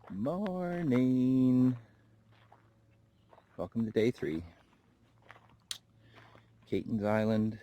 Morning. Welcome to day 3. Catons Island,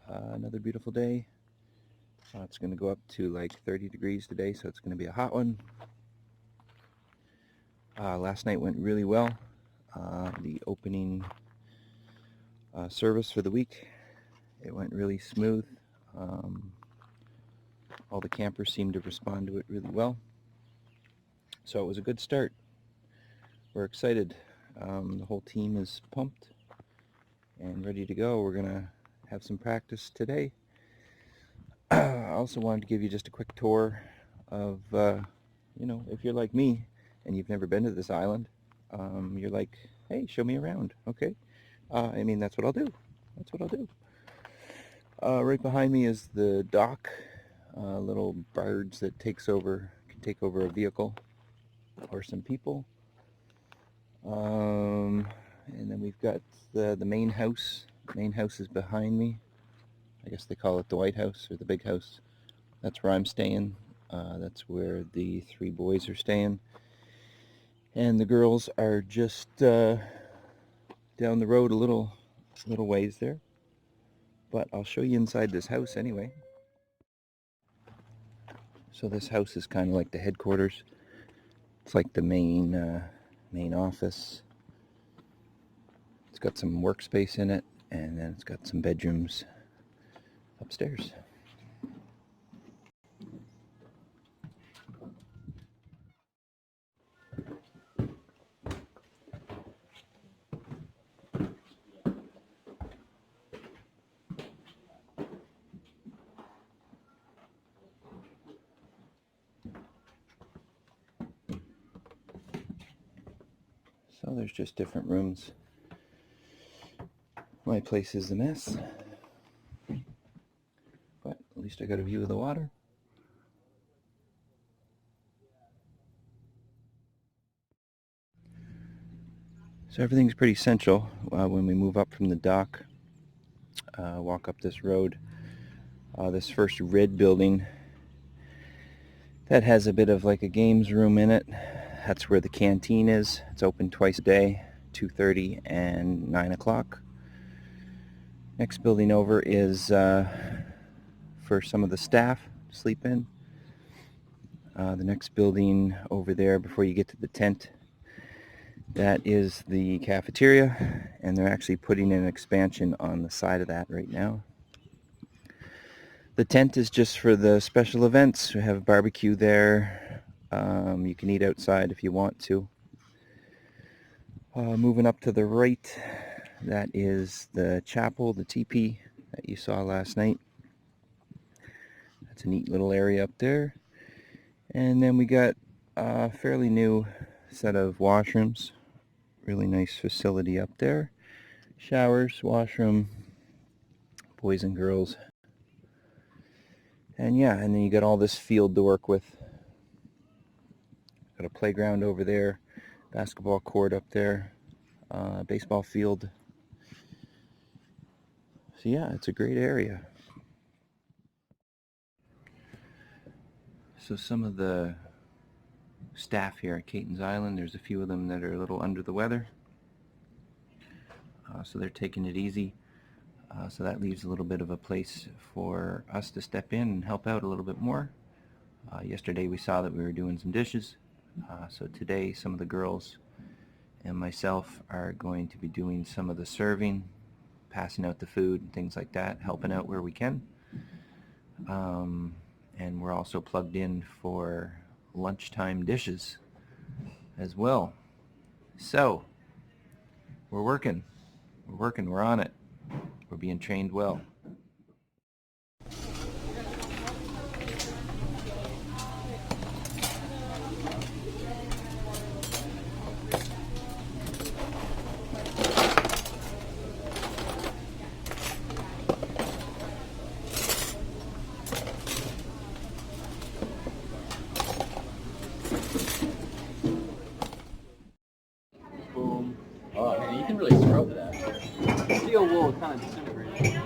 another beautiful day. It's going to go up to like 30 degrees today, so it's going to be a hot one. Last night went really well. The opening service for the week, it went really smooth. All the campers seemed to respond to it really well. So it was a good start. We're excited. The whole team is pumped and ready to go. We're going to have some practice today. I also wanted to give you just a quick tour of, if you're like me and you've never been to this island, you're like, hey, show me around, okay? That's what I'll do. Right behind me is the dock, little barge that can take over a vehicle or some people. And then we've got the main house. The main house is behind me. I guess they call it the White House or the big house. That's where I'm staying. That's where the 3 boys are staying. And the girls are just down the road a little ways there. But I'll show you inside this house anyway. So this house is kind of like the headquarters. It's like the main office. It's got some workspace in it, and then it's got some bedrooms upstairs. So there's just different rooms. My place is a mess, but at least I got a view of the water. So everything's pretty central. When we move up from the dock, walk up this road, this first red building, that has a bit of like a games room in it. That's where the canteen is. It's open twice a day, 2:30 and 9 o'clock. Next building over is for some of the staff to sleep in. The next building over there before you get to the tent, that is the cafeteria, and they're actually putting in an expansion on the side of that right now. The tent is just for the special events. We have a barbecue there. You can eat outside if you want to. Moving up to the right, that is the chapel, the teepee that you saw last night. That's a neat little area up there. And then we got a fairly new set of washrooms. Really nice facility up there. Showers, washroom, boys and girls. And yeah, and then you got all this field to work with. Got a playground over there, basketball court up there, baseball field. So yeah, it's a great area. So some of the staff here at Catons Island, there's a few of them that are a little under the weather. So they're taking it easy. So that leaves a little bit of a place for us to step in and help out a little bit more. Yesterday we saw that we were doing some dishes. So today some of the girls and myself are going to be doing some of the serving, passing out the food and things like that, helping out where we can. And we're also plugged in for lunchtime dishes as well. So we're working, we're on it. We're being trained well. Boom. Oh, man, you can really scrub that. Steel wool kind of disintegrates.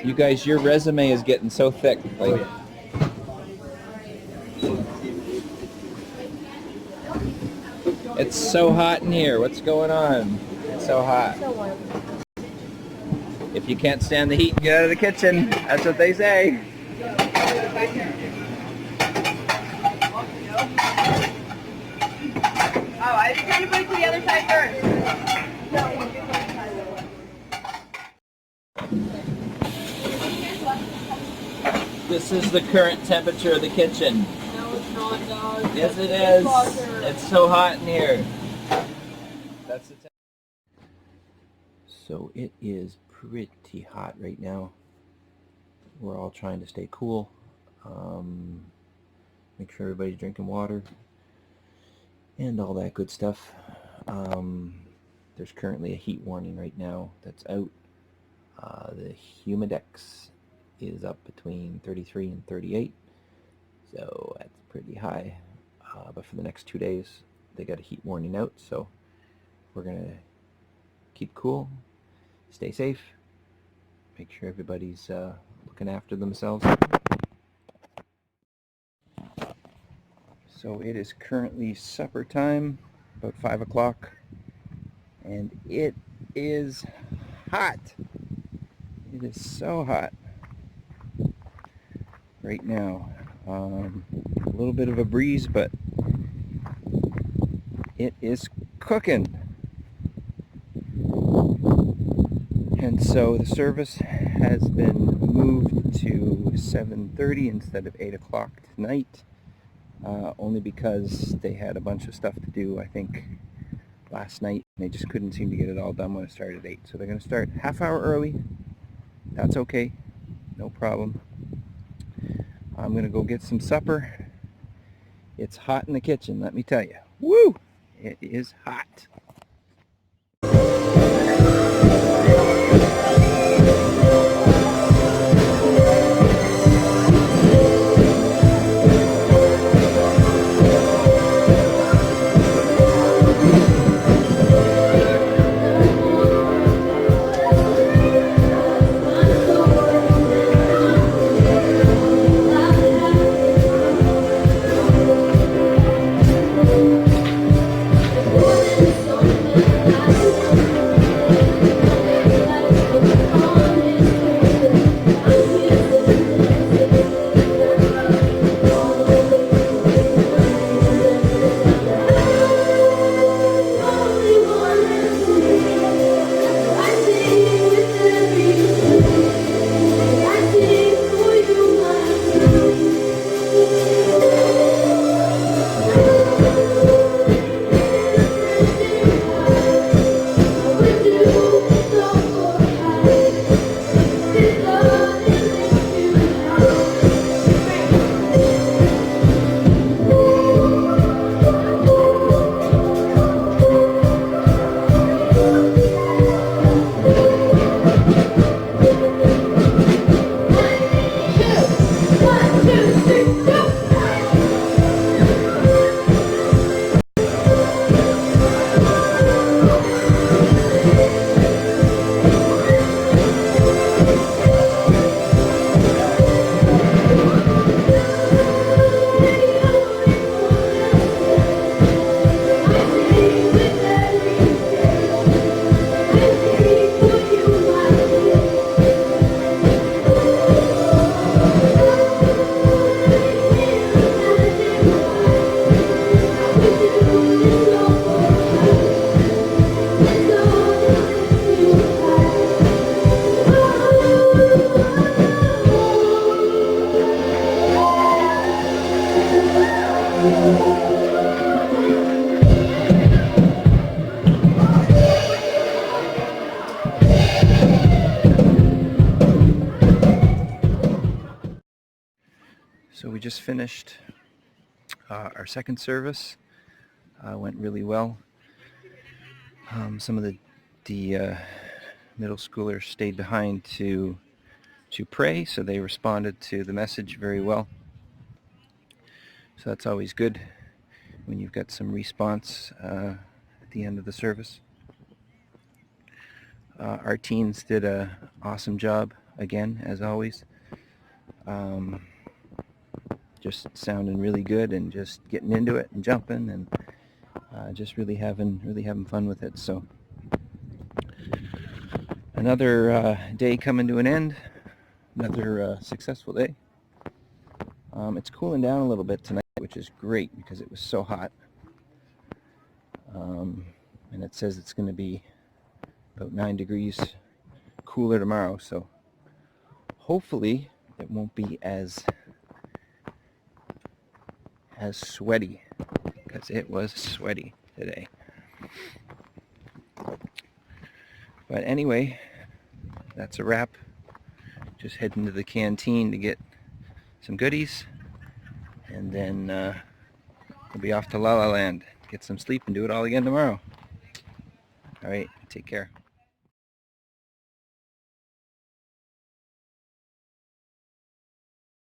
You guys, your resume is getting so thick. Like, It's so hot in here. What's going on? It's so hot. So warm. If you can't stand the heat, get out of the kitchen. That's what they say. Oh, I just tried to put it to the other side first. This is the current temperature of the kitchen. No, it's not, dog. Yes, it is. It's so hot in here. That's the So it is pretty hot right now. We're all trying to stay cool. Make sure everybody's drinking water and all that good stuff. There's currently a heat warning right now that's out. The humidex is up between 33 and 38, so that's pretty high. But for the next 2 days, they got a heat warning out, so we're gonna keep cool, stay safe, make sure everybody's looking after themselves. So it is currently supper time, about 5 o'clock, and it is hot. It is so hot right now. A little bit of a breeze, but it is cooking. And so the service has been moved to 7:30 instead of 8 o'clock tonight, only because they had a bunch of stuff to do, I think, last night. They just couldn't seem to get it all done when it started at 8. So they're going to start half hour early. That's okay. No problem. I'm going to go get some supper. It's hot in the kitchen, let me tell you. Woo! It is hot. So we just finished our second service. Went really well. Some of the middle schoolers stayed behind to pray, so they responded to the message very well. So that's always good when you've got some response at the end of the service. Our teens did an awesome job again, as always. Just sounding really good and just getting into it and jumping, and just really having fun with it. So another day coming to an end, another successful day. It's cooling down a little bit tonight, which is great because it was so hot. And it says it's going to be about 9 degrees cooler tomorrow, so hopefully it won't be as sweaty, because it was sweaty today. But anyway, that's a wrap. Just heading to the canteen to get some goodies, and then we'll be off to La La Land, get some sleep, and do it all again tomorrow. All right, take care.